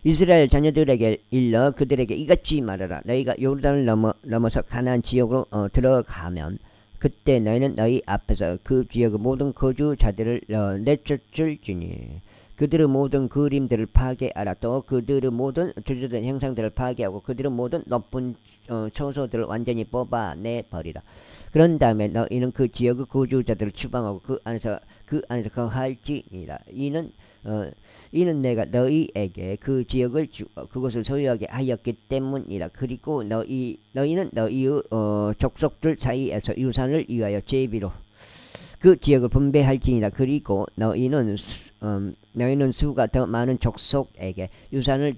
이스라엘 자녀들에게 일러 그들에게 이같이 말하라. 너희가 요르단을 넘어서 가나안 지역으로 들어가면 그때 너희는 너희 앞에서 그 지역의 모든 거주자들을 내쫓을지니 그들의 모든 그림들을 파괴하라. 또 그들의 모든 주저된 형상들을 파괴하고 그들의 모든 높은 초소들을 완전히 뽑아내버리라. 그런 다음에 너희는 그 지역의 거주자들을 추방하고 그 안에서 거할지니라. 이는 내가 너희에게 그 지역을 그것을 소유하게 하였기 때문이라. 그리고 너희는 너희의 족속들 사이에서 유산을 위하여 제비로 그 지역을 분배할지니라. 그리고 너희는 수가 더 많은 족속에게 유산을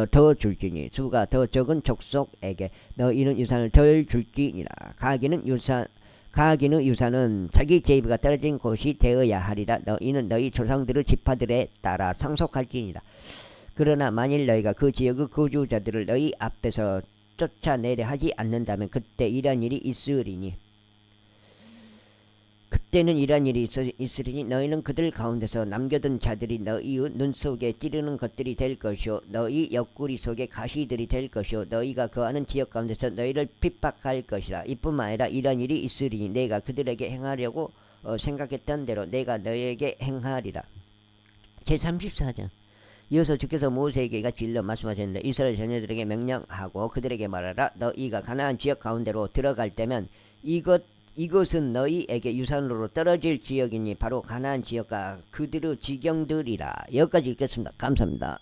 더 줄지니 수가 더 적은 족속에게 너희는 유산을 덜 줄지니라. 가기는 유산은 자기 제비가 떨어진 곳이 되어야 하리라. 너희는 너희 조상들의 지파들에 따라 상속할지니라. 그러나 만일 너희가 그 지역의 거주자들을 너희 앞에서 쫓아내려 하지 않는다면 그때 이런 일이 있으리니 너희는 그들 가운데서 남겨둔 자들이 너희의 눈 속에 찌르는 것들이 될 것이요 너희 옆구리 속에 가시들이 될 것이요 너희가 거하는 지역 가운데서 너희를 핍박할 것이라. 이뿐만 아니라 이런 일이 있으리니 내가 그들에게 행하려고 생각했던 대로 내가 너희에게 행하리라. 제34장. 이어서 주께서 모세에게 같이 일러 말씀하셨는데 이스라엘 자녀들에게 명령하고 그들에게 말하라. 너희가 가나안 지역 가운데로 들어갈 때면 이것은 너희에게 유산으로 떨어질 지역이니 바로 가나안 지역과 그들의 지경들이라. 여기까지 읽겠습니다. 감사합니다.